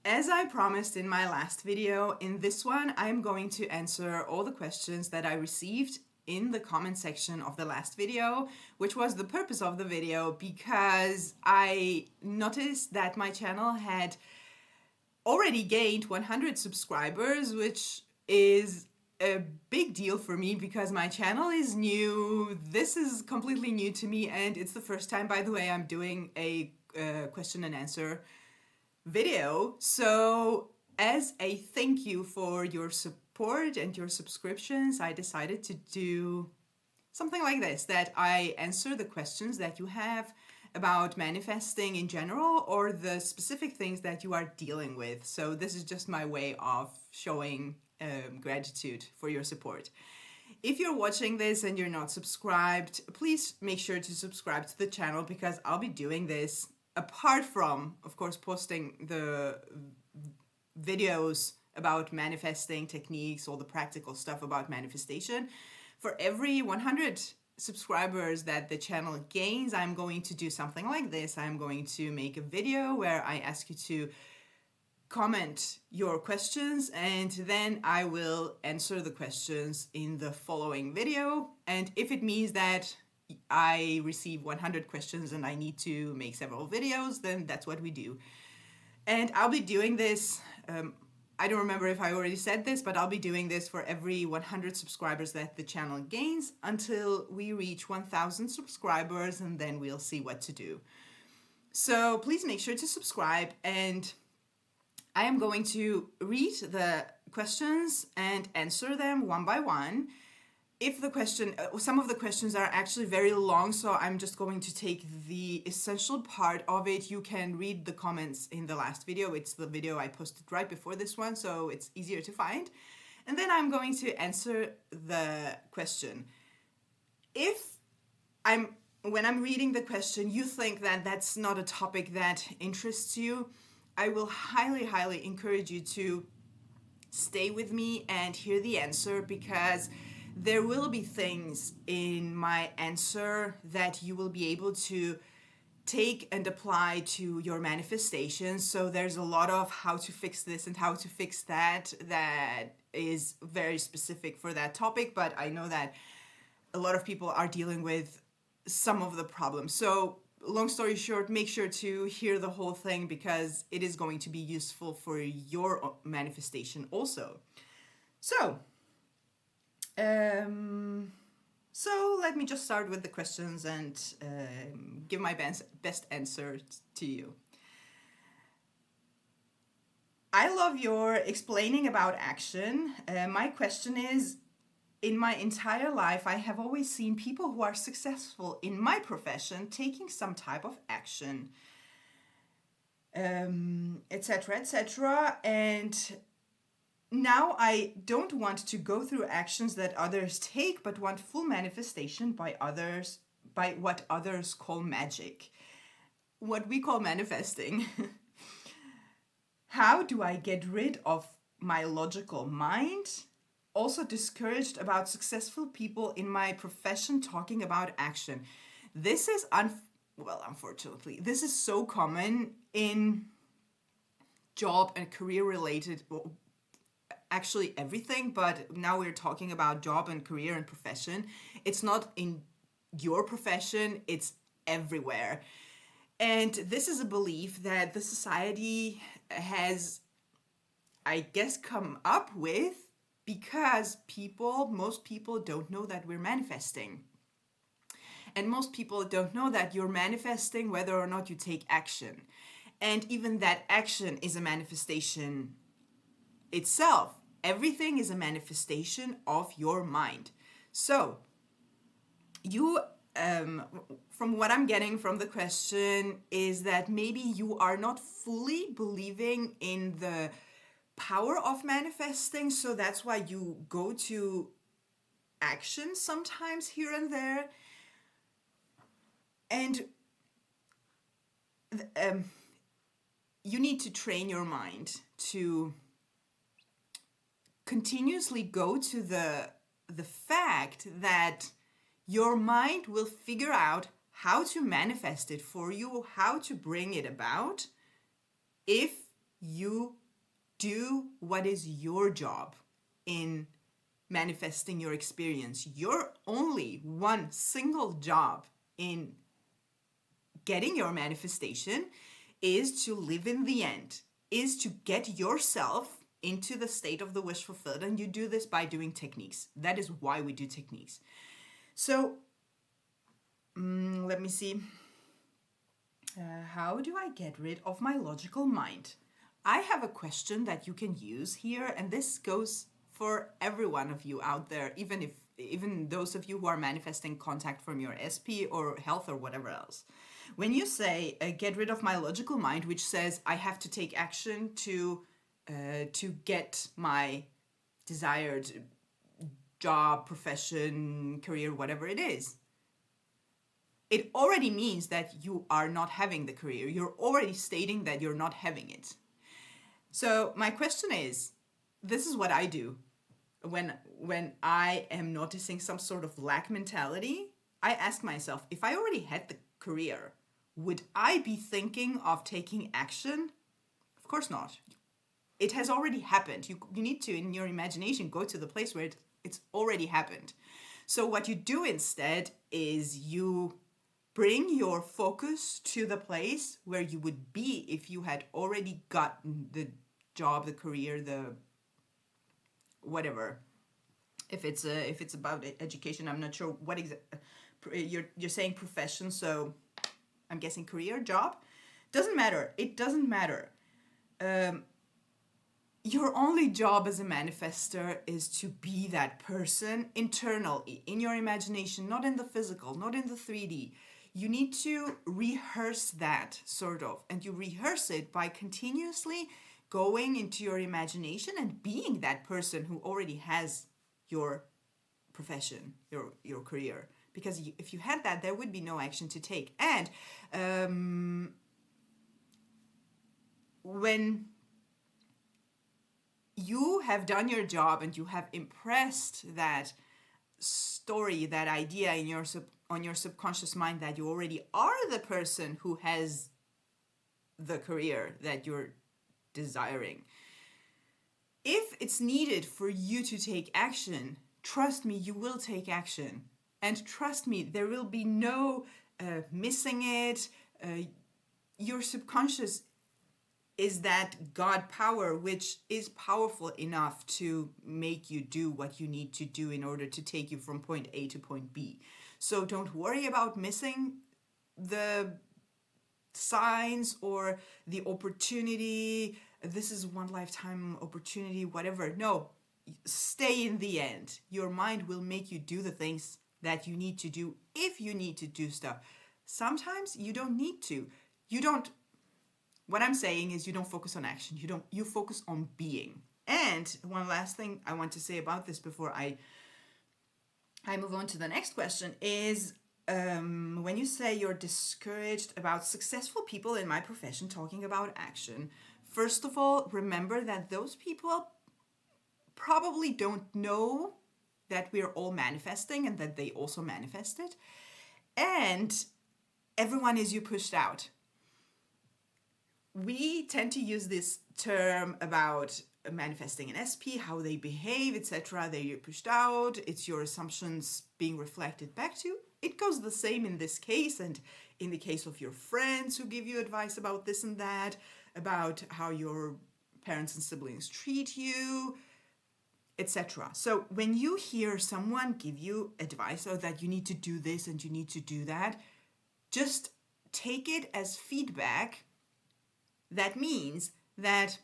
As I promised in my last video, in this one I'm going to answer all the questions that I received in the comment section of the last video, which was the purpose of the video because I noticed that my channel had already gained 100 subscribers, which is a big deal for me because my channel is new. This is completely new to me, and it's the first time, by the way, I'm doing a question and answer video. So as a thank you for your support and your subscriptions, I decided to do something like this, that I answer the questions that you have about manifesting in general or the specific things that you are dealing with. So this is just my way of showing gratitude for your support. If you're watching this and you're not subscribed, please make sure to subscribe to the channel because I'll be doing this apart from, of course, posting the videos about manifesting techniques, all the practical stuff about manifestation. For every 100 subscribers that the channel gains, I'm going to do something like this. I'm going to make a video where I ask you to comment your questions, and then I will answer the questions in the following video. And if it means that I receive 100 questions and I need to make several videos, then that's what we do. And I'll be doing this, I don't remember if I already said this, but I'll be doing this for every 100 subscribers that the channel gains until we reach 1,000 subscribers, and then we'll see what to do. So please make sure to subscribe, and I am going to read the questions and answer them one by one. If the question, some of the questions are actually very long, so I'm just going to take the essential part of it. You can read the comments in the last video. It's the video I posted right before this one, so it's easier to find. And then I'm going to answer the question. When I'm reading the question, you think that that's not a topic that interests you, I will highly, highly encourage you to stay with me and hear the answer, because there will be things in my answer that you will be able to take and apply to your manifestation. So there's a lot of how to fix this and how to fix that is very specific for that topic, but I know that a lot of people are dealing with some of the problems. So long story short, make sure to hear the whole thing because it is going to be useful for your manifestation also. So let me just start with the questions and give my best answer to you. I love your explaining about action. My question is, in my entire life, I have always seen people who are successful in my profession taking some type of action, etc., etc. And now I don't want to go through actions that others take, but want full manifestation by what others call magic, what we call manifesting. How do I get rid of my logical mind? Also discouraged about successful people in my profession talking about action. This is, unfortunately, this is so common in job and career related, actually everything, but now we're talking about job and career and profession. It's not in your profession, it's everywhere. And this is a belief that the society has, I guess, come up with because most people don't know that we're manifesting. And most people don't know that you're manifesting whether or not you take action. And even that action is a manifestation itself. Everything is a manifestation of your mind. So, you, from what I'm getting from the question, is that maybe you are not fully believing in the power of manifesting, so that's why you go to action sometimes here and there. And you need to train your mind to continuously go to the fact that your mind will figure out how to manifest it for you, how to bring it about, if you do what is your job in manifesting your experience. Your only one single job in getting your manifestation is to live in the end, is to get yourself into the state of the wish fulfilled. And you do this by doing techniques. That is why we do techniques. So let me see. How do I get rid of my logical mind? I have a question that you can use here, and this goes for every one of you out there, even those of you who are manifesting contact from your SP or health or whatever else. When you say get rid of my logical mind, which says I have to take action to get my desired job, profession, career, whatever it is, it already means that you are not having the career. You're already stating that you're not having it. So my question is, this is what I do when I am noticing some sort of lack mentality. I ask myself, if I already had the career, would I be thinking of taking action? Of course not. It has already happened. You need to, in your imagination, go to the place where it's already happened. So what you do instead is you bring your focus to the place where you would be if you had already gotten the job, the career, the whatever. If it's about education, I'm not sure what you're saying profession, so I'm guessing career, job. Doesn't matter. It doesn't matter. Your only job as a manifester is to be that person internally, in your imagination, not in the physical, not in the 3D. You need to rehearse that, sort of, and you rehearse it by continuously going into your imagination and being that person who already has your profession, your career. Because if you had that, there would be no action to take. And when you have done your job and you have impressed that story, that idea in on your subconscious mind that you already are the person who has the career that you're desiring. If it's needed for you to take action, trust me, you will take action. And trust me, there will be no missing it. Your subconscious is that God power, which is powerful enough to make you do what you need to do in order to take you from point A to point B. So don't worry about missing the signs or the opportunity. This is one lifetime opportunity, whatever. No, stay in the end. Your mind will make you do the things that you need to do if you need to do stuff. Sometimes you don't need to. What I'm saying is you don't focus on action. You focus on being. And one last thing I want to say about this before I move on to the next question is when you say you're discouraged about successful people in my profession talking about action, first of all, remember that those people probably don't know that we're all manifesting and that they also manifested. And everyone is you pushed out. We tend to use this term about manifesting an SP, how they behave, etc. They're pushed out. It's your assumptions being reflected back to. It goes the same in this case and in the case of your friends who give you advice about this and that, about how your parents and siblings treat you, etc. So when you hear someone give you advice or that you need to do this and you need to do that, just take it as feedback. That means that,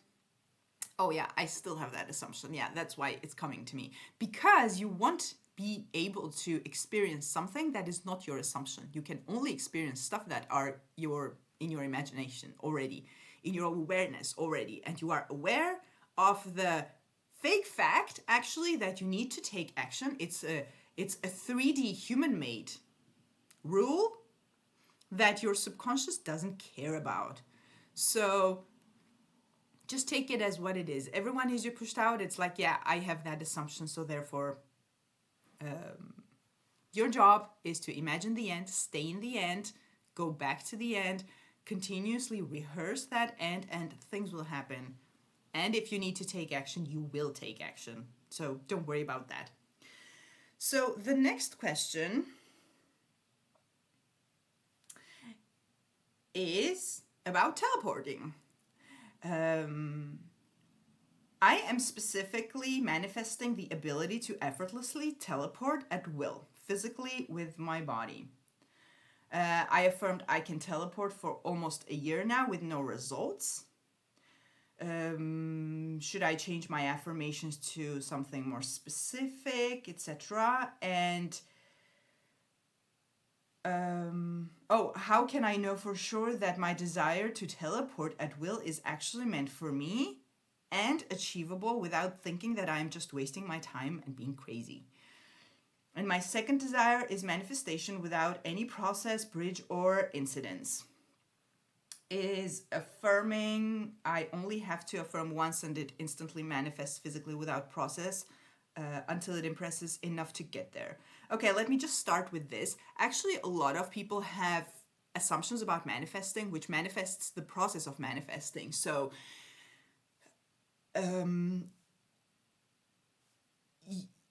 oh yeah, I still have that assumption. Yeah, that's why it's coming to me. Because you won't be able to experience something that is not your assumption. You can only experience stuff that are in your imagination already, in your awareness already. And you are aware of the fake fact, actually, that you need to take action. It's a 3D human-made rule that your subconscious doesn't care about. So just take it as what it is. Everyone is you pushed out. It's like, yeah, I have that assumption. So therefore, your job is to imagine the end, stay in the end, go back to the end, continuously rehearse that end, and things will happen And if you need to take action, you will take action. So don't worry about that. So the next question is about teleporting. I am specifically manifesting the ability to effortlessly teleport at will, physically with my body. I affirmed I can teleport for almost a year now with no results. Should I change my affirmations to something more specific, etc.? And how can I know for sure that my desire to teleport at will is actually meant for me and achievable without thinking that I'm just wasting my time and being crazy? And my second desire is manifestation without any process, bridge, or incidents. Is affirming, I only have to affirm once and it instantly manifests physically without process until it impresses enough to get there. Okay, let me just start with this. Actually, a lot of people have assumptions about manifesting, which manifests the process of manifesting. So,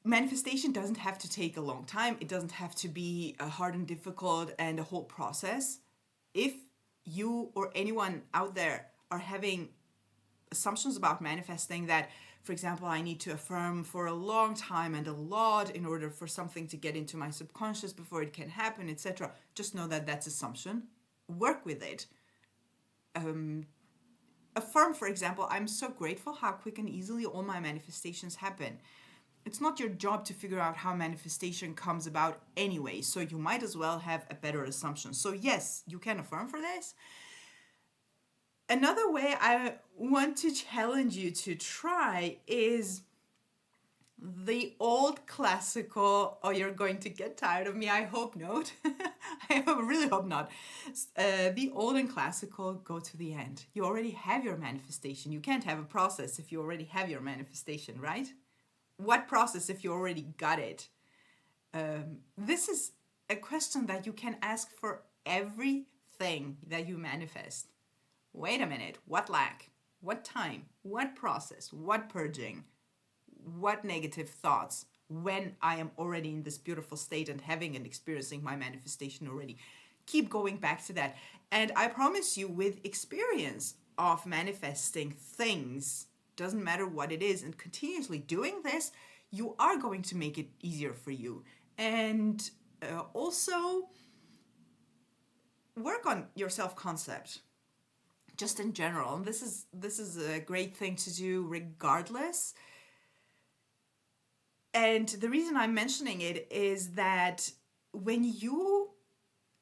manifestation doesn't have to take a long time. It doesn't have to be hard and difficult and a whole process. If you or anyone out there are having assumptions about manifesting that, for example, I need to affirm for a long time and a lot in order for something to get into my subconscious before it can happen, etc., just know that that's assumption. Work with it. Affirm, for example, I'm so grateful how quick and easily all my manifestations happen. It's not your job to figure out how manifestation comes about anyway, so you might as well have a better assumption. So yes, you can affirm for this. Another way I want to challenge you to try is the old classical, oh, you're going to get tired of me, I hope not. I really hope not. The old and classical, go to the end. You already have your manifestation. You can't have a process if you already have your manifestation, right? What process if you already got it? This is a question that you can ask for everything that you manifest. Wait a minute, what lack? What time? What process? What purging? What negative thoughts? When I am already in this beautiful state and having and experiencing my manifestation already. Keep going back to that. And I promise you, with experience of manifesting things, doesn't matter what it is, and continuously doing this, you are going to make it easier for you. And also work on your self-concept, just in general. And this is a great thing to do regardless. And the reason I'm mentioning it is that when you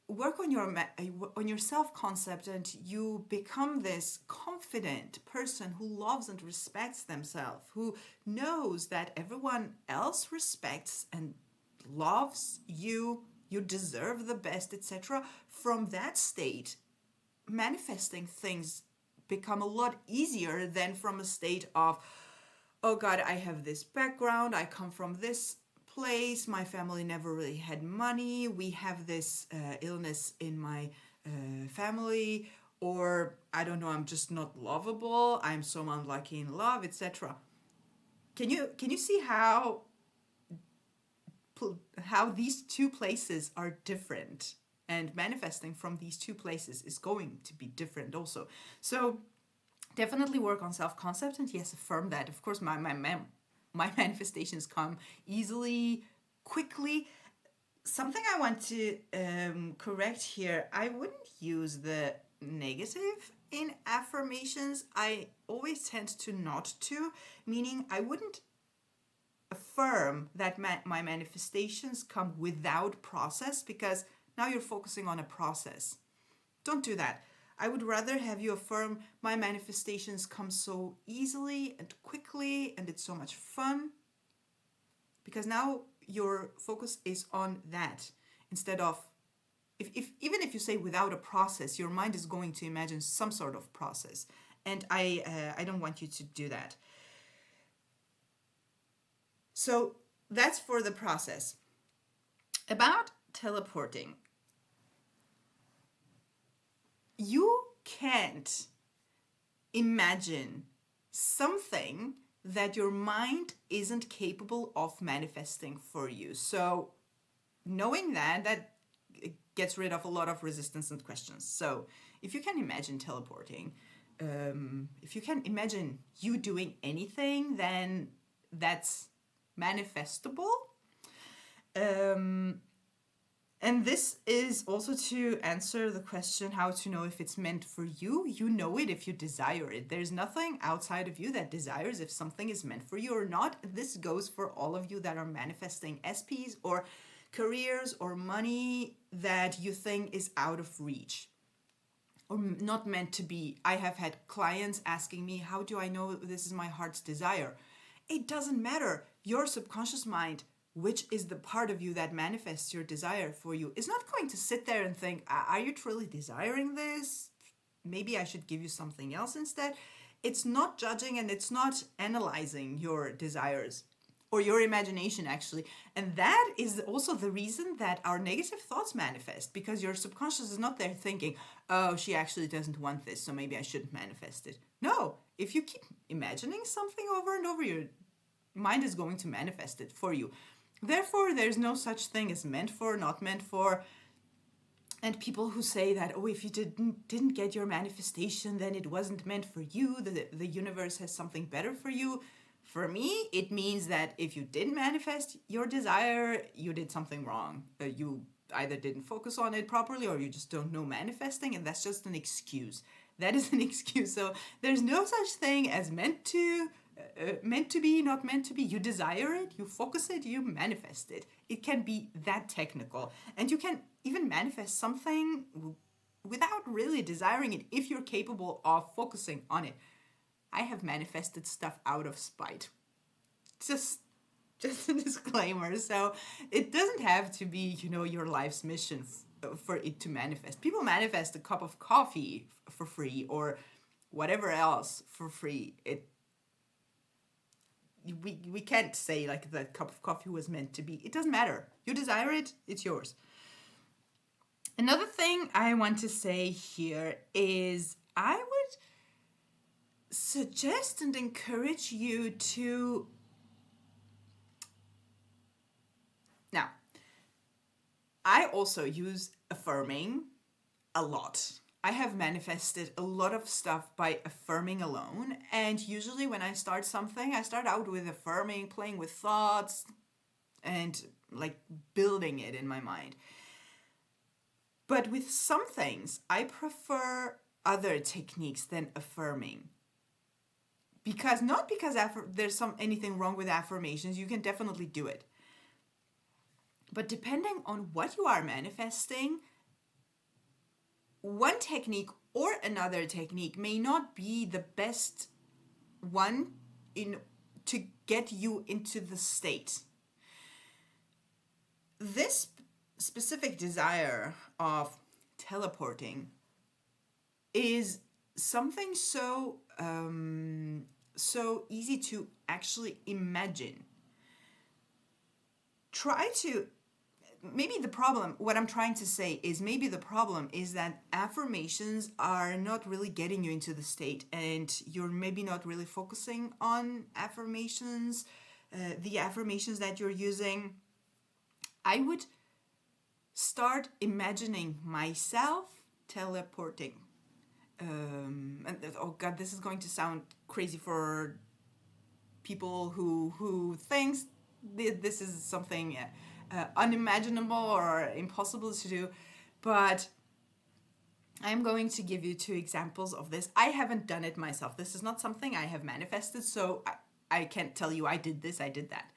work on your self-concept and you become this confident person who loves and respects themselves, who knows that everyone else respects and loves you, you deserve the best, etc., from that state, manifesting things become a lot easier than from a state of, oh God, I have this background, I come from this place, my family never really had money, we have this illness in my family, or I don't know, I'm just not lovable, I'm so unlucky in love, etc. Can you see how these two places are different, and manifesting from these two places is going to be different also? So definitely work on self-concept, and yes, affirm that. Of course, my manifestations come easily, quickly. Something I want to correct here, I wouldn't use the negative in affirmations. I always tend to not to, meaning I wouldn't affirm that my manifestations come without process, because now you're focusing on a process. Don't do that. I would rather have you affirm my manifestations come so easily and quickly and it's so much fun, because now your focus is on that instead of, even if you say without a process, your mind is going to imagine some sort of process, and I don't want you to do that. So that's for the process. About teleporting. You can't imagine something that your mind isn't capable of manifesting for you. So knowing that gets rid of a lot of resistance and questions. So if you can imagine teleporting, if you can imagine you doing anything, then that's manifestable. And this is also to answer the question how to know if it's meant for you. You know it if you desire it. There's nothing outside of you that desires if something is meant for you or not. This goes for all of you that are manifesting SPs or careers or money that you think is out of reach or not meant to be. I have had clients asking me, how do I know this is my heart's desire? It doesn't matter. Your subconscious mind, which is the part of you that manifests your desire for you, is not going to sit there and think, are you truly desiring this? Maybe I should give you something else instead. It's not judging and it's not analyzing your desires or your imagination, actually. And that is also the reason that our negative thoughts manifest, because your subconscious is not there thinking, oh, she actually doesn't want this, so maybe I shouldn't manifest it. No, if you keep imagining something over and over, your mind is going to manifest it for you. Therefore, there's no such thing as meant for, not meant for. And people who say that, oh, if you didn't get your manifestation, then it wasn't meant for you, the universe has something better for you. For me, it means that if you didn't manifest your desire, you did something wrong. You either didn't focus on it properly or you just don't know manifesting, and that's just an excuse. That is an excuse. So there's no such thing as meant to be, not meant to be. You desire it, you focus it, you manifest it. It can be that technical. And you can even manifest something without really desiring it if you're capable of focusing on it. I have manifested stuff out of spite. Just a disclaimer. So it doesn't have to be, your life's mission for it to manifest. People manifest a cup of coffee for free or whatever else for free. We can't say like that cup of coffee was meant to be. It doesn't matter. You desire it, it's yours. Another thing I want to say here is I would suggest and encourage you to... Now, I also use affirming a lot. I have manifested a lot of stuff by affirming alone. And usually when I start something, I start out with affirming, playing with thoughts, and like building it in my mind. But with some things, I prefer other techniques than affirming. Not because there's anything wrong with affirmations, you can definitely do it. But depending on what you are manifesting, one technique or another technique may not be the best one to get you into the state. This specific desire of teleporting is something so easy to actually imagine. What I'm trying to say is maybe the problem is that affirmations are not really getting you into the state, and you're maybe not really focusing on affirmations, the affirmations that you're using. I would start imagining myself teleporting. Oh God, this is going to sound crazy for people who thinks this is something unimaginable or impossible to do, but I'm going to give you 2 examples of this. I haven't done it myself. This is not something I have manifested, so I can't tell you I did this, I did that.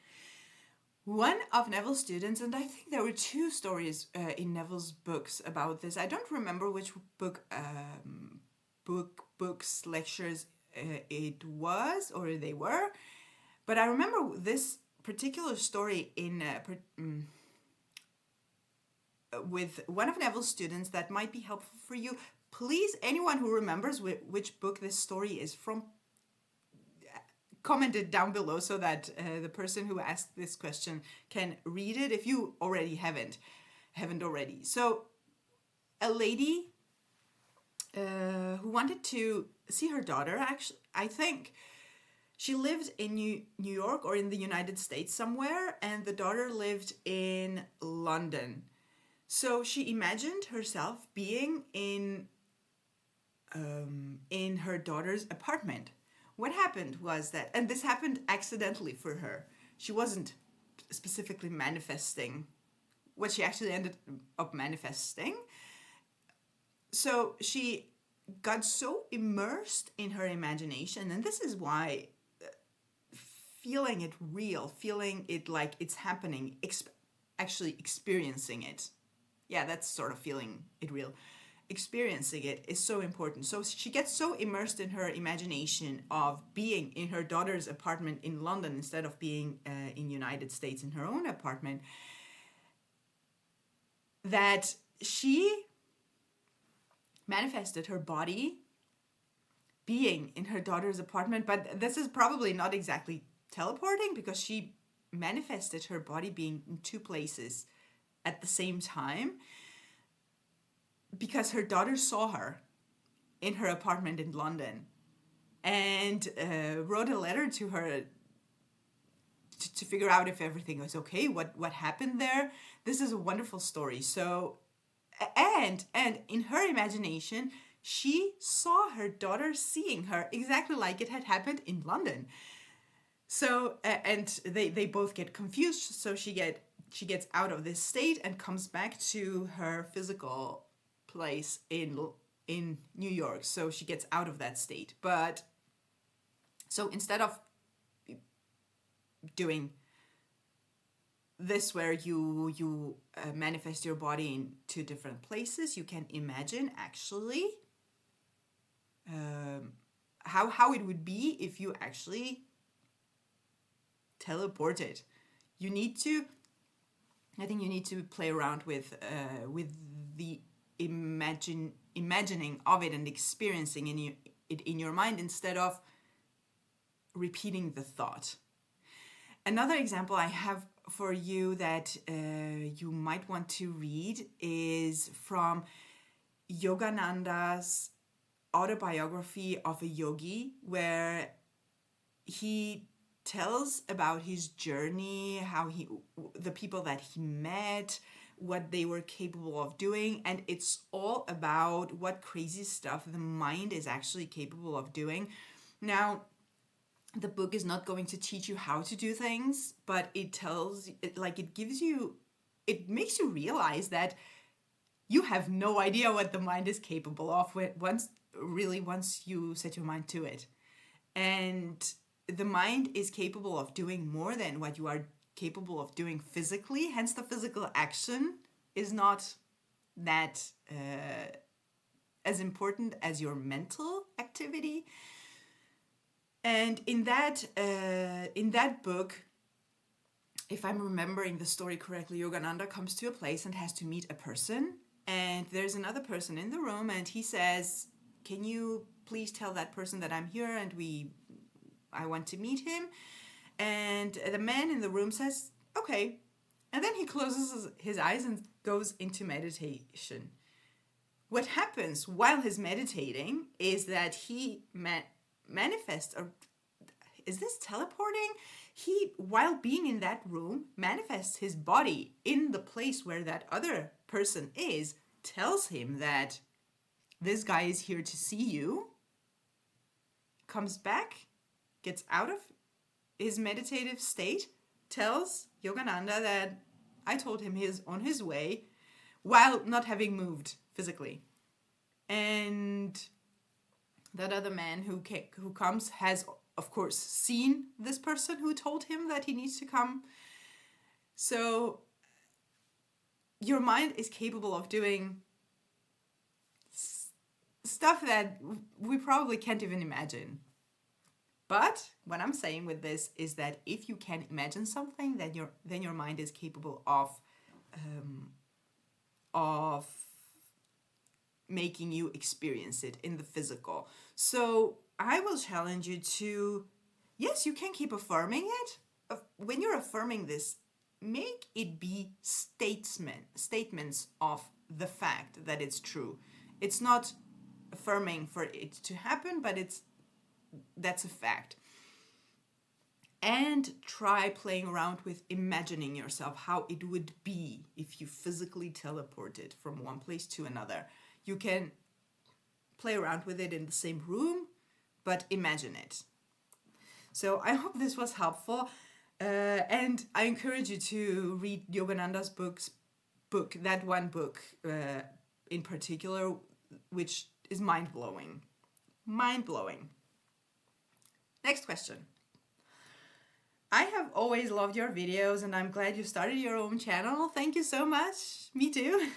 One of Neville's students, and I think there were 2 stories in Neville's books about this. I don't remember which books, lectures it was or they were, but I remember this particular story with one of Neville's students that might be helpful for you. Please, anyone who remembers which book this story is from, comment it down below so that the person who asked this question can read it if you already haven't already. So a lady who wanted to see her daughter, actually, I think She lived in New York or in the United States somewhere, and the daughter lived in London. So she imagined herself being in her daughter's apartment. What happened was that, and this happened accidentally for her, she wasn't specifically manifesting what she actually ended up manifesting. So she got so immersed in her imagination, and this is why feeling it real, feeling it like it's happening, actually experiencing it. Yeah, that's sort of feeling it real. Experiencing it is so important. So she gets so immersed in her imagination of being in her daughter's apartment in London instead of being in United States in her own apartment, that she manifested her body being in her daughter's apartment. But this is probably not exactly teleporting, because she manifested her body being in two places at the same time, because her daughter saw her in her apartment in London and wrote a letter to her to figure out if everything was okay, what happened there. This is a wonderful story. So, and in her imagination, she saw her daughter seeing her exactly like it had happened in London. So, and they both get confused. So she gets out of this state and comes back to her physical place in New York. So she gets out of that state. But so instead of doing this where you manifest your body in two different places, you can imagine actually how it would be if you actually teleported. I think you need to play around with the imagining of it and experiencing it in your mind instead of repeating the thought. Another example I have for you that you might want to read is from Yogananda's Autobiography of a Yogi, where he tells about his journey, how the people that he met, what they were capable of doing, and it's all about what crazy stuff the mind is actually capable of doing. Now, the book is not going to teach you how to do things, but it makes you realize that you have no idea what the mind is capable of once you set your mind to it. And the mind is capable of doing more than what you are capable of doing physically. Hence, the physical action is not that as important as your mental activity. And in that book, if I'm remembering the story correctly, Yogananda comes to a place and has to meet a person. And there's another person in the room, and he says, "Can you please tell that person that I'm here and I want to meet him?" And the man in the room says, "Okay." And then he closes his eyes and goes into meditation. What happens while he's meditating is that he manifests, or is this teleporting? He, while being in that room, manifests his body in the place where that other person is, tells him that this guy is here to see you, comes back, gets out of his meditative state, tells Yogananda that I told him he's on his way, while not having moved physically. And that other man who comes has, of course, seen this person who told him that he needs to come. So your mind is capable of doing stuff that we probably can't even imagine. But what I'm saying with this is that if you can imagine something, then your mind is capable of making you experience it in the physical. So I will challenge you to, yes, you can keep affirming it. When you're affirming this, make it be statements of the fact that it's true. It's not affirming for it to happen, but that's a fact. And try playing around with imagining yourself how it would be if you physically teleported from one place to another. You can play around with it in the same room, but imagine it. So I hope this was helpful. And I encourage you to read Yogananda's book, that one book in particular, which is mind-blowing. Mind-blowing. Next question. I have always loved your videos and I'm glad you started your own channel. Thank you so much. Me too.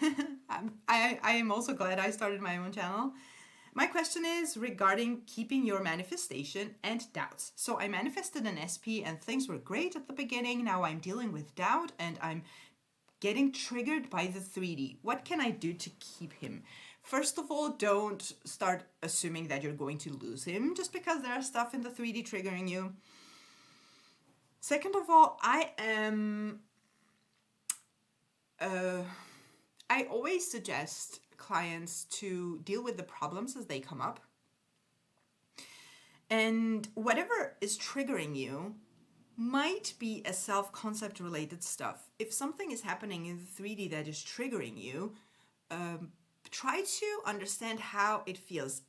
I am also glad I started my own channel. My question is regarding keeping your manifestation and doubts. So I manifested an SP and things were great at the beginning. Now I'm dealing with doubt and I'm getting triggered by the 3D. What can I do to keep him? First of all, don't start assuming that you're going to lose him just because there's stuff in the 3D triggering you. Second of all, I always suggest clients to deal with the problems as they come up. And whatever is triggering you might be a self-concept related stuff. If something is happening in the 3D that is triggering you, try to understand how it feels.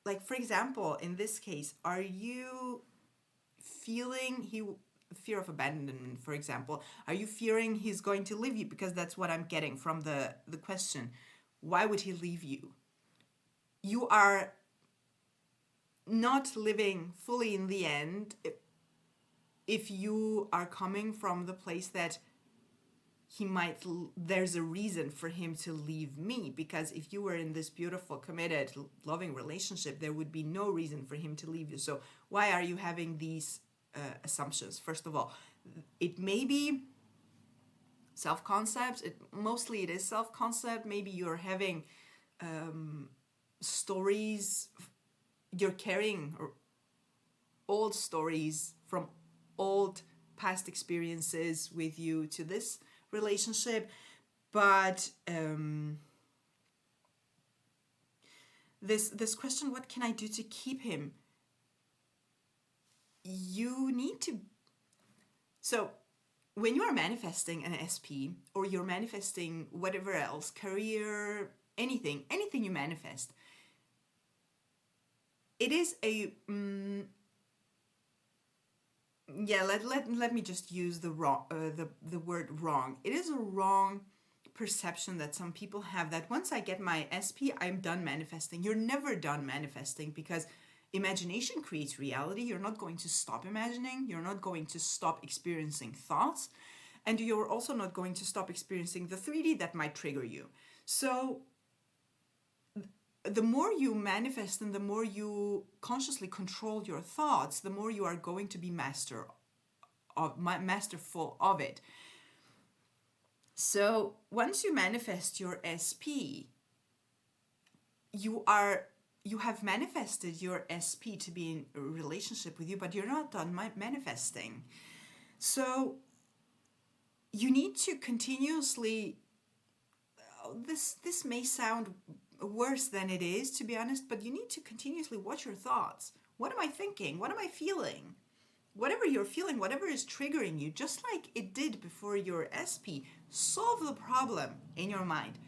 Like, for example, in this case, are you feeling fear of abandonment, for example? Are you fearing he's going to leave you? Because that's what I'm getting from the question. Why would he leave you? You are not living fully in the end if you are coming from the place that there's a reason for him to leave me. Because if you were in this beautiful, committed, loving relationship, there would be no reason for him to leave you. So why are you having these assumptions? First of all, it may be self-concept. Mostly it is self-concept. Maybe you're having stories, you're carrying old stories from old past experiences with you to this relationship. But this question, what can I do to keep him? You need to, so when you are manifesting an SP or you're manifesting whatever else, career, anything you manifest, it is a, let me just use the word wrong. It is a wrong perception that some people have that once I get my SP, I'm done manifesting. You're never done manifesting because imagination creates reality. You're not going to stop imagining. You're not going to stop experiencing thoughts. And you're also not going to stop experiencing the 3D that might trigger you. So the more you manifest and the more you consciously control your thoughts, the more you are going to be masterful of it. So once you manifest your SP, you have manifested your SP to be in a relationship with you, but you're not done manifesting. So you need to continuously, this may sound worse than it is, to be honest, but you need to continuously watch your thoughts. What am I thinking? What am I feeling? Whatever you're feeling, whatever is triggering you, just like it did before your SP, solve the problem in your mind.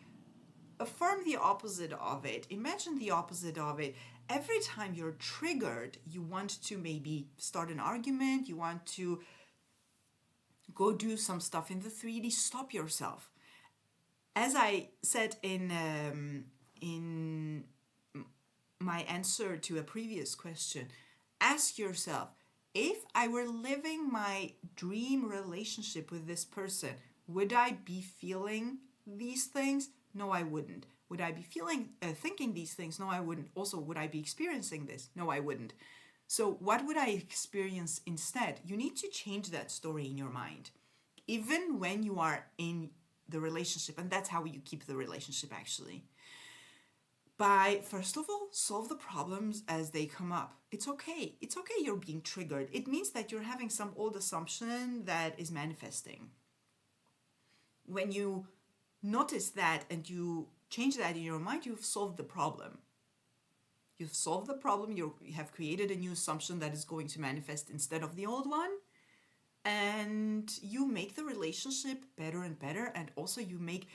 Affirm the opposite of it. Imagine the opposite of it. Every time you're triggered, you want to maybe start an argument, you want to go do some stuff in the 3D, stop yourself. As I said in my answer to a previous question, ask yourself, if I were living my dream relationship with this person, would I be feeling these things? No, I wouldn't. Would I be thinking these things? No, I wouldn't. Also, would I be experiencing this? No, I wouldn't. So what would I experience instead? You need to change that story in your mind, even when you are in the relationship. And that's how you keep the relationship, actually. By, first of all, solve the problems as they come up. It's okay. It's okay you're being triggered. It means that you're having some old assumption that is manifesting. When you notice that and you change that in your mind, you've solved the problem. You've solved the problem. You have created a new assumption that is going to manifest instead of the old one. and you make the relationship better and better, and also you make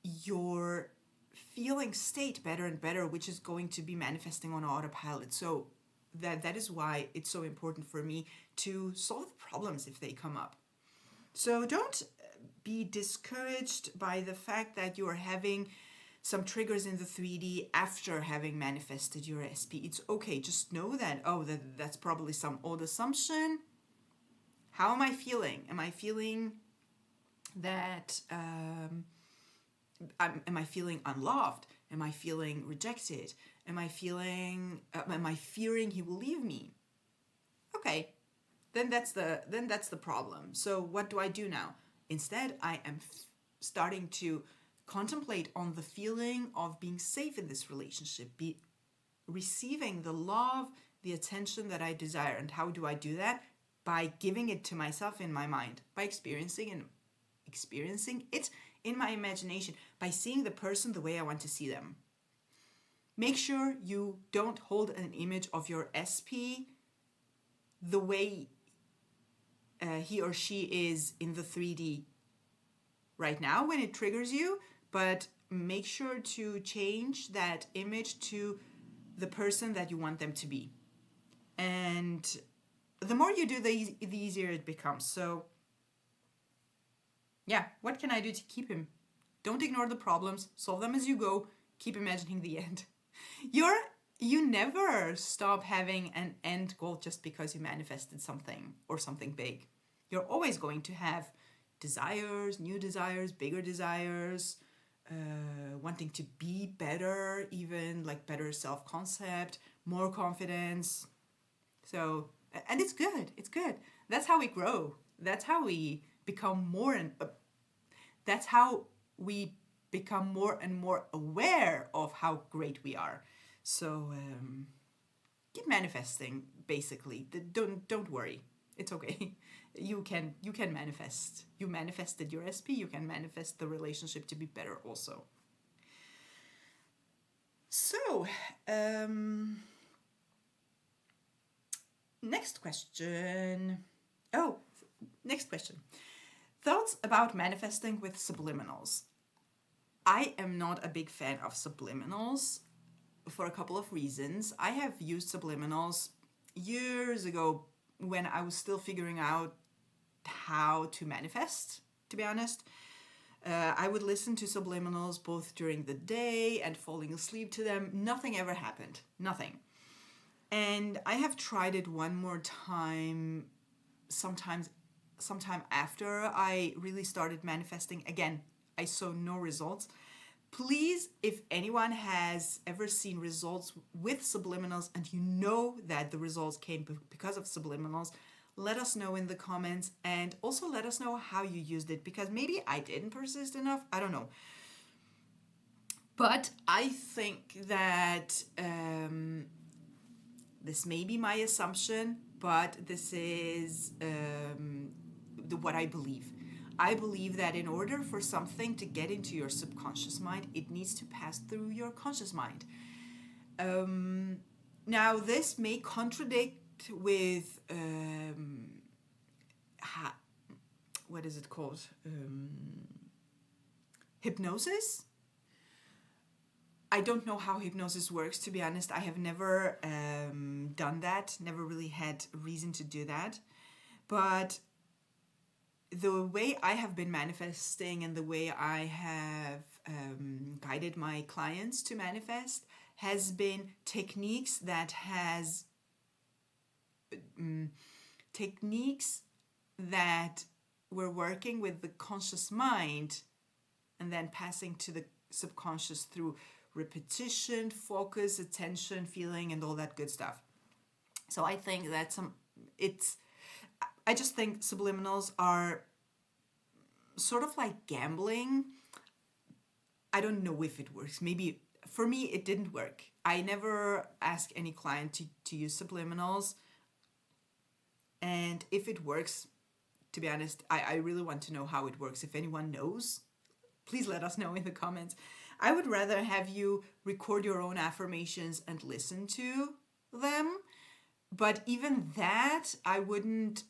your feeling state better and better, which is going to be manifesting on autopilot. So that is why it's so important for me to solve problems if they come up. So don't be discouraged by the fact that you are having some triggers in the 3D after having manifested your SP. It's okay. Just know that, that's probably some old assumption. How am I feeling? Am I feeling that, am I feeling unloved? Am I feeling rejected? Am I fearing, am I fearing he will leave me? Okay, then that's the problem. So what do I do now? Instead, I am starting to contemplate on the feeling of being safe in this relationship, be receiving the love, the attention that I desire. And how do I do that? By giving it to myself in my mind, by experiencing it in my imagination, by seeing the person the way I want to see them. Make sure you don't hold an image of your SP the way he or she is in the 3D right now when it triggers you, but make sure to change that image to the person that you want them to be. And the more you do, the easier it becomes. So yeah, what can I do to keep him? Don't ignore the problems, solve them as you go, keep imagining the end. You never stop having an end goal just because you manifested something or something big. You're always going to have desires, new desires, bigger desires, wanting to be better, even like better self-concept, more confidence. So, and it's good. That's how we grow. That's how we become more and more aware of how great we are. So keep manifesting. Basically, don't worry. It's okay. You can manifest. You manifested your SP. You can manifest the relationship to be better also. So next question. Thoughts about manifesting with subliminals. I am not a big fan of subliminals for a couple of reasons. I have used subliminals years ago when I was still figuring out how to manifest, to be honest. I would listen to subliminals both during the day and falling asleep to them. Nothing ever happened. Nothing. And I have tried it one more time, sometime after I really started manifesting. Again, I saw no results. Please, if anyone has ever seen results with subliminals and you know that the results came because of subliminals, let us know in the comments, and also let us know how you used it, because maybe I didn't persist enough. I don't know. But I think that this may be my assumption, but this is what I believe. I believe that in order for something to get into your subconscious mind, it needs to pass through your conscious mind. Now, this may contradict with what is it called? Hypnosis. I don't know how hypnosis works, to be honest. I have never done that, never really had reason to do that. But the way I have been manifesting and the way I have guided my clients to manifest has been techniques that were working with the conscious mind and then passing to the subconscious through repetition, focus, attention, feeling, and all that good stuff. So I think that I just think subliminals are sort of like gambling. I don't know if it works. Maybe for me it didn't work. I never ask any client to use subliminals. And if it works, to be honest, I really want to know how it works. If anyone knows, please let us know in the comments. I would rather have you record your own affirmations and listen to them But even that, I wouldn't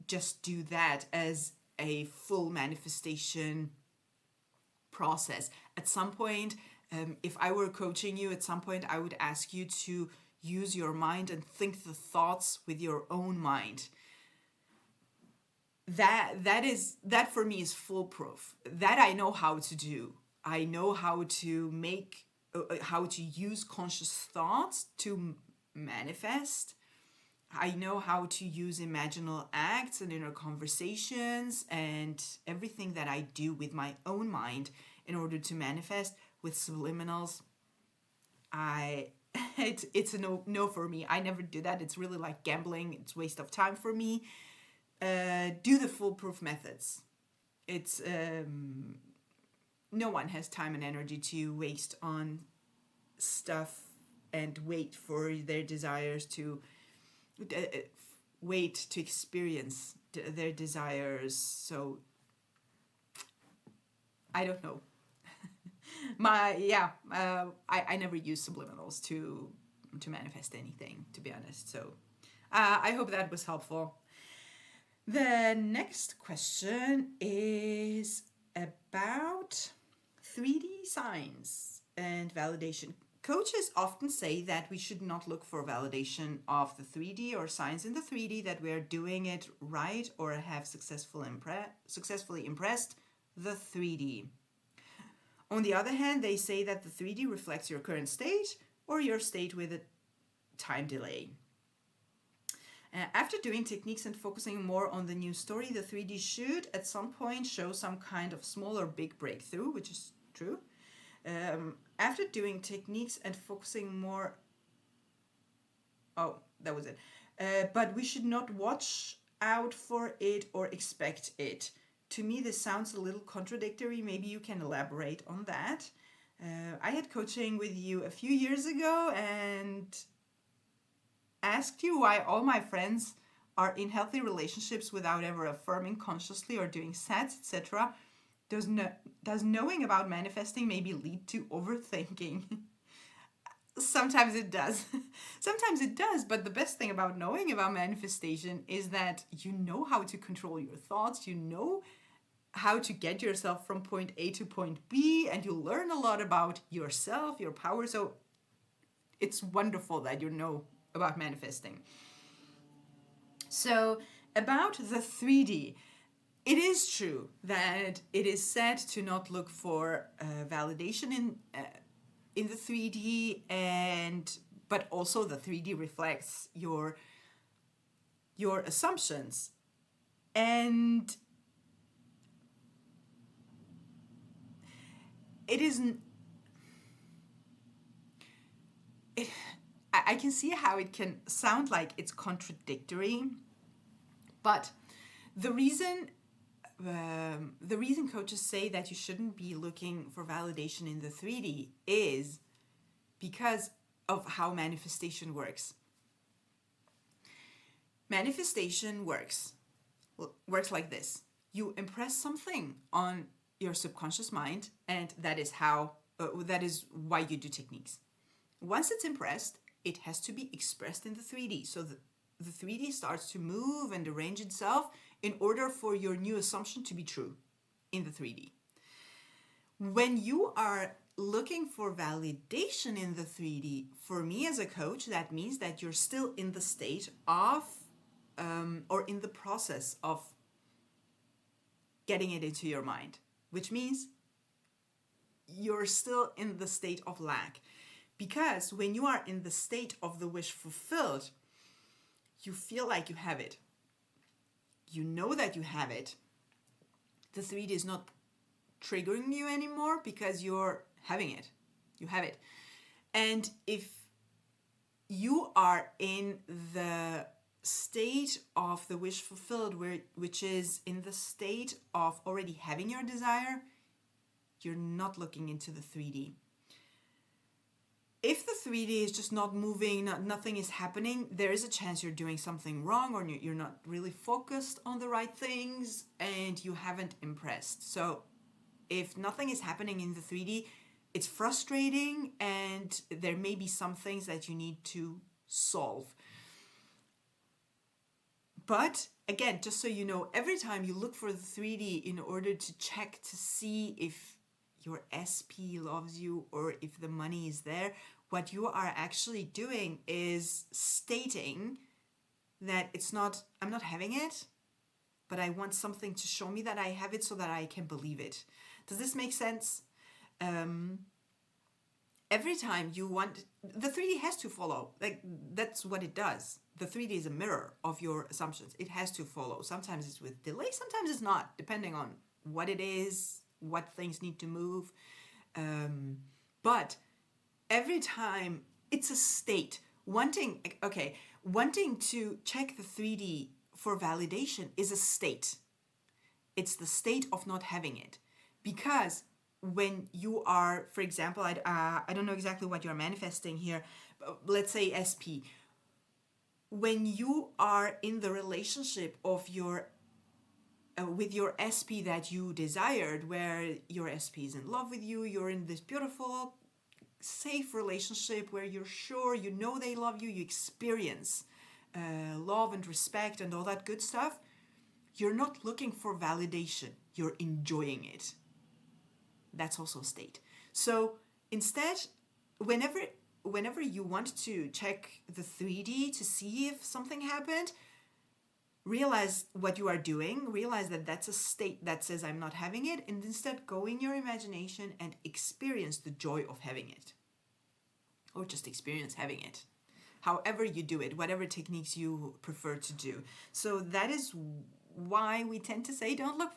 just do that as a full manifestation process. At some point, if I were coaching you, at some point I would ask you to use your mind and think the thoughts with your own mind. That for me is foolproof. That I know how to do. I know how to use conscious thoughts to manifest. I know how to use imaginal acts and inner conversations and everything that I do with my own mind in order to manifest. With subliminals, it's a no for me. I never do that. It's really like gambling. It's a waste of time for me. Do the foolproof methods. It's no one has time and energy to waste on stuff and wait for their desires to wait to experience their desires. So I don't know. I never use subliminals to manifest anything, to be honest. So I hope that was helpful. The next question is about 3D signs and validation. Coaches often say that we should not look for validation of the 3D or signs in the 3D that we are doing it right or have successfully impressed the 3D. On the other hand, they say that the 3D reflects your current state or your state with a time delay. After doing techniques and focusing more on the new story, the 3D should at some point show some kind of small or big breakthrough, which is true. After doing techniques and focusing more... Oh, that was it. But we should not watch out for it or expect it. To me, this sounds a little contradictory. Maybe you can elaborate on that. I had coaching with you a few years ago and asked you why all my friends are in healthy relationships without ever affirming consciously or doing sets, etc. Does knowing about manifesting maybe lead to overthinking? Sometimes it does. Sometimes it does, but the best thing about knowing about manifestation is that you know how to control your thoughts, you know how to get yourself from point A to point B, and you learn a lot about yourself, your power. So it's wonderful that you know about manifesting. So about the 3D, it is true that it is said to not look for validation in the 3D, but also the 3D reflects your assumptions. And it isn't... I can see how it can sound like it's contradictory, but the reason coaches say that you shouldn't be looking for validation in the 3D is because of how manifestation works. Manifestation works like this. You impress something on your subconscious mind, and that is why you do techniques. Once it's impressed, it has to be expressed in the 3D. So the 3D starts to move and arrange itself in order for your new assumption to be true in the 3D. When you are looking for validation in the 3D, for me as a coach, that means that you're still in the state of, or in the process of getting it into your mind, which means you're still in the state of lack. Because when you are in the state of the wish fulfilled, you feel like you have it. You know that you have it. The 3D is not triggering you anymore because you're having it. You have it. And if you are in the state of the wish fulfilled, which is in the state of already having your desire, you're not looking into the 3D. If the 3D is just not moving, nothing is happening, there is a chance you're doing something wrong, or you're not really focused on the right things and you haven't impressed. So if nothing is happening in the 3D, it's frustrating, and there may be some things that you need to solve. But again, just so you know, every time you look for the 3D in order to check to see if your SP loves you or if the money is there, what you are actually doing is stating that I'm not having it, but I want something to show me that I have it so that I can believe it. Does this make sense? Every time you want, the 3D has to follow. Like, that's what it does. The 3D is a mirror of your assumptions. It has to follow. Sometimes it's with delay, sometimes it's not, depending on what it is, what things need to move. But every time it's a state. Wanting to check the 3D for validation is a state. It's the state of not having it. Because when you are, for example, I don't know exactly what you're manifesting here, but let's say SP. When you are in the relationship of your with your SP that you desired, where your SP is in love with you, you're in this beautiful, safe relationship where you're sure, you know they love you, you experience love and respect and all that good stuff, you're not looking for validation, you're enjoying it. That's also a state. So instead, whenever you want to check the 3D to see if something happened, realize what you are doing, realize that that's a state that says I'm not having it, and instead go in your imagination and experience the joy of having it. Or just experience having it. However you do it, whatever techniques you prefer to do. So that is why we tend to say don't look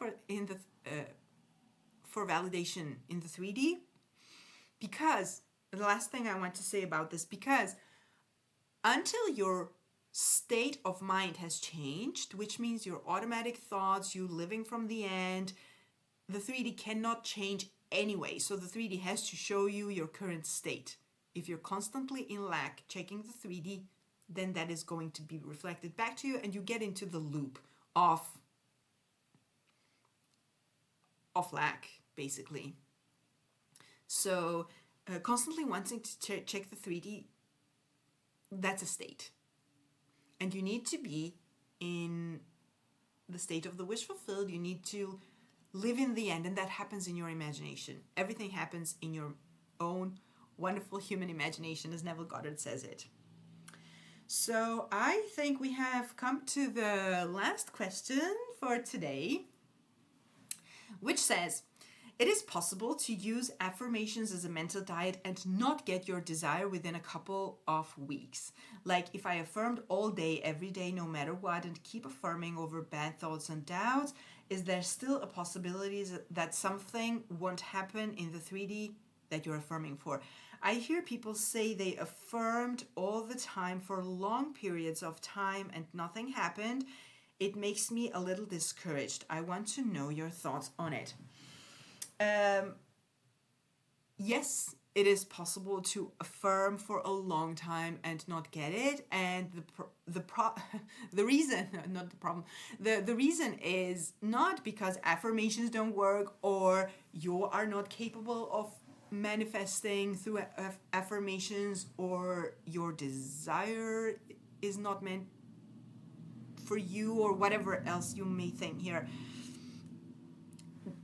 for validation in the 3D. Because, the last thing I want to say about this, because until your state of mind has changed, which means your automatic thoughts, you living from the end, the 3D cannot change anyway. So the 3D has to show you your current state. If you're constantly in lack checking the 3D, then that is going to be reflected back to you, and you get into the loop of lack, basically. So constantly wanting to check the 3D, that's a state. And you need to be in the state of the wish fulfilled. You need to live in the end, and that happens in your imagination. Everything happens in your own wonderful human imagination, as Neville Goddard says it. So I think we have come to the last question for today, which says, it is possible to use affirmations as a mental diet and not get your desire within a couple of weeks. Like if I affirmed all day, every day, no matter what, and keep affirming over bad thoughts and doubts, is there still a possibility that something won't happen in the 3D that you're affirming for? I hear people say they affirmed all the time for long periods of time and nothing happened. It makes me a little discouraged. I want to know your thoughts on it. Yes, it is possible to affirm for a long time and not get it, and the reason is not because affirmations don't work or you are not capable of manifesting through affirmations, or your desire is not meant for you, or whatever else you may think here.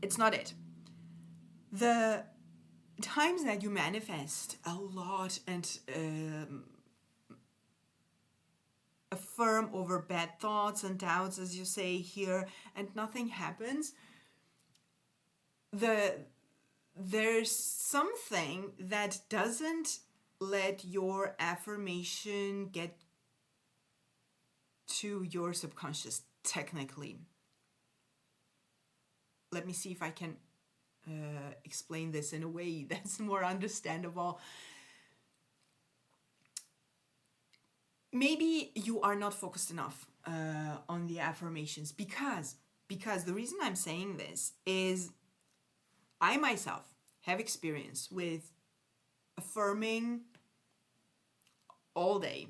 It's not it. The times that you manifest a lot and affirm over bad thoughts and doubts, as you say here, and nothing happens, there's something that doesn't let your affirmation get to your subconscious, technically. Let me see if I can explain this in a way that's more understandable. Maybe you are not focused enough on the affirmations, because the reason I'm saying this is I myself have experience with affirming all day,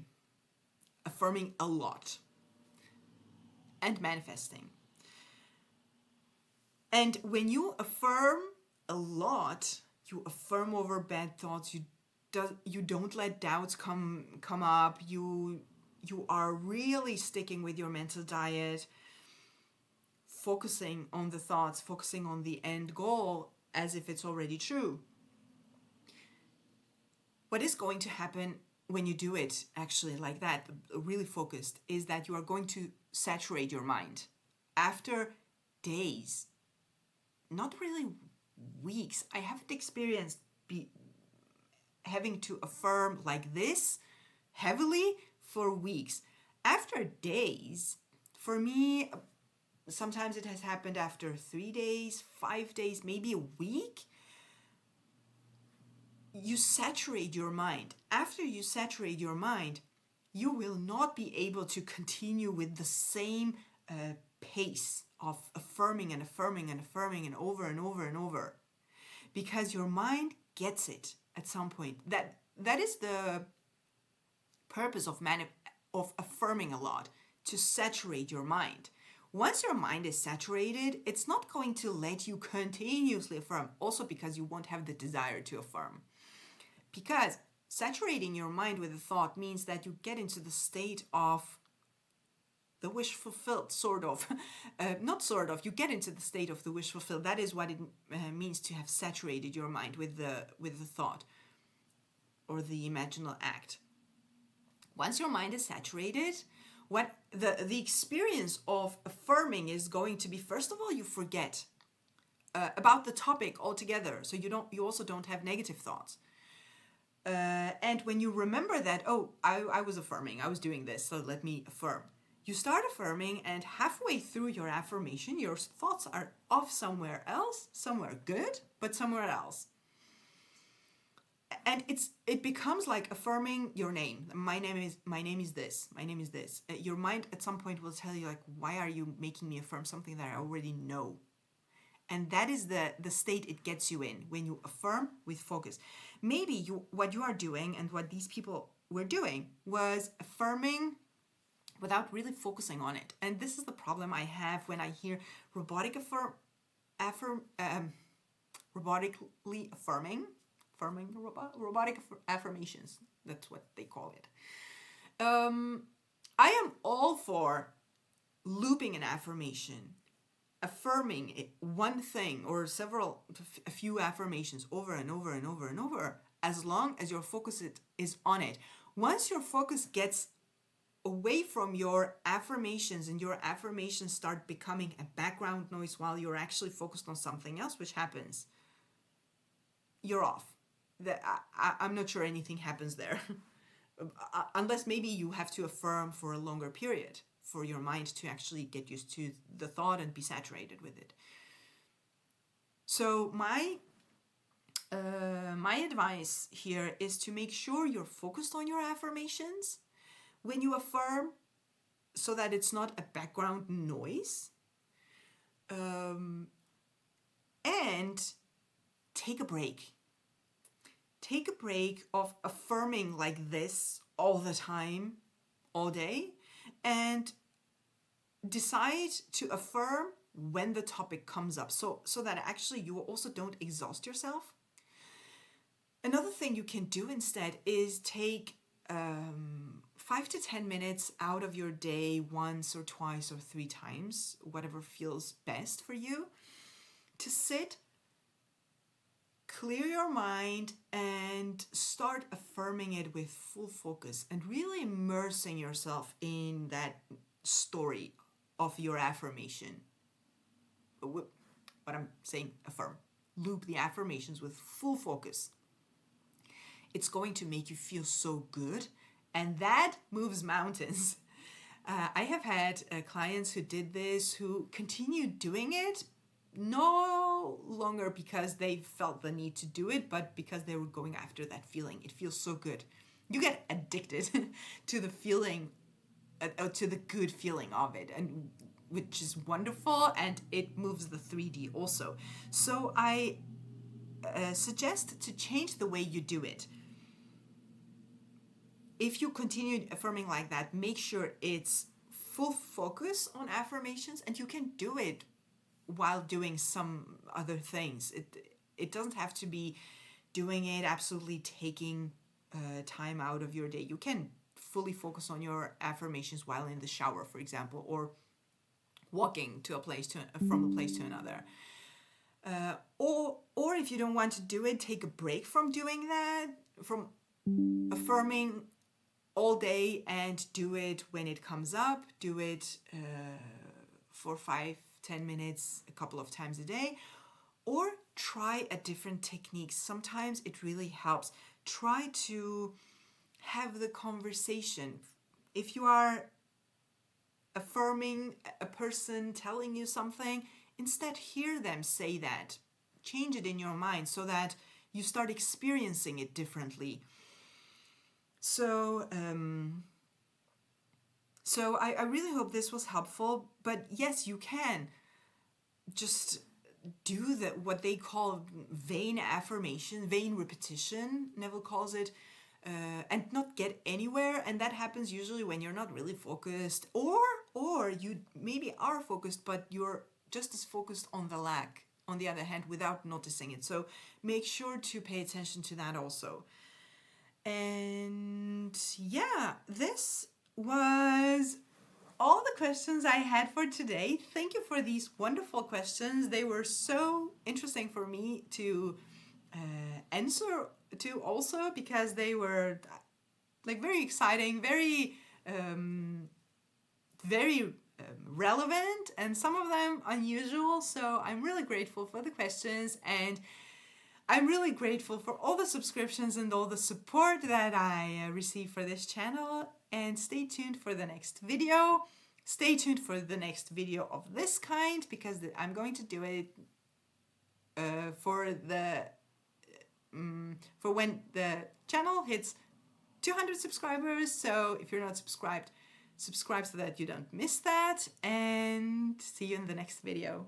affirming a lot, and manifesting. And when you affirm a lot, you affirm over bad thoughts, you don't let doubts come up, you are really sticking with your mental diet, focusing on the thoughts, focusing on the end goal as if it's already true. What is going to happen when you do it actually like that, really focused, is that you are going to saturate your mind. After days, not really weeks, I haven't experienced having to affirm like this heavily for weeks. After days, for me, sometimes it has happened after 3 days, 5 days, maybe a week. You saturate your mind. After you saturate your mind, you will not be able to continue with the same pace of affirming and affirming and affirming and over and over and over, because your mind gets it at some point. That is the purpose of affirming a lot, to saturate your mind. Once your mind is saturated, it's not going to let you continuously affirm, also because you won't have the desire to affirm. Because saturating your mind with a thought means that you get into the state of the wish fulfilled, sort of. Not sort of, you get into the state of the wish fulfilled. That is what it means to have saturated your mind with the thought or the imaginal act. Once your mind is saturated, what the experience of affirming is going to be, first of all, you forget about the topic altogether. So you also don't have negative thoughts. And when you remember that, I was affirming, I was doing this, so let me affirm. You start affirming, and halfway through your affirmation, your thoughts are off somewhere else, somewhere good, but somewhere else. And it becomes like affirming your name. My name is this. My name is this. Your mind at some point will tell you, like, why are you making me affirm something that I already know? And that is the state it gets you in when you affirm with focus. Maybe what you are doing and what these people were doing was affirming without really focusing on it. And this is the problem I have when I hear robotically affirming, robotic affirmations. That's what they call it. I am all for looping an affirmation, affirming it, one thing or a few affirmations over and over and over and over, as long as your focus is on it. Once your focus gets away from your affirmations and your affirmations start becoming a background noise while you're actually focused on something else, which happens, you're off. I'm not sure anything happens there. Unless maybe you have to affirm for a longer period for your mind to actually get used to the thought and be saturated with it. So my advice here is to make sure you're focused on your affirmations when you affirm, so that it's not a background noise. And take a break. Take a break of affirming like this all the time, all day, and decide to affirm when the topic comes up, so that actually you also don't exhaust yourself. Another thing you can do instead is take 5 to 10 minutes out of your day, once or twice or 3 times, whatever feels best for you, to sit, clear your mind, and start affirming it with full focus and really immersing yourself in that story of your affirmation. What I'm saying, affirm. Loop the affirmations with full focus. It's going to make you feel so good, and that moves mountains. I have had clients who did this, who continued doing it, no longer because they felt the need to do it, but because they were going after that feeling. It feels so good. You get addicted to the feeling, to the good feeling of it, and which is wonderful, and it moves the 3D also. So I suggest to change the way you do it. If you continue affirming like that, make sure it's full focus on affirmations, and you can do it while doing some other things. It doesn't have to be doing it, absolutely taking time out of your day. You can fully focus on your affirmations while in the shower, for example, or walking to a place from a place to another. Or if you don't want to do it, take a break from doing that, from affirming all day, and do it when it comes up. Do it for 5-10 minutes a couple of times a day, or try a different technique. Sometimes it really helps. Try to have the conversation. If you are affirming a person telling you something, instead hear them say that. Change it in your mind so that you start experiencing it differently. So I really hope this was helpful. But yes, you can just do what they call vain affirmation, vain repetition, Neville calls it, and not get anywhere. And that happens usually when you're not really focused, or you maybe are focused, but you're just as focused on the lack, on the other hand, without noticing it. So make sure to pay attention to that also. And yeah, this was all the questions I had for today. Thank you for these wonderful questions. They were so interesting for me to answer to also, because they were like very exciting, very relevant, and some of them unusual. So I'm really grateful for the questions, and I'm really grateful for all the subscriptions and all the support that I receive for this channel. And stay tuned for the next video. Stay tuned for the next video of this kind, because I'm going to do it for when the channel hits 200 subscribers. So if you're not subscribed, subscribe so that you don't miss that. And see you in the next video.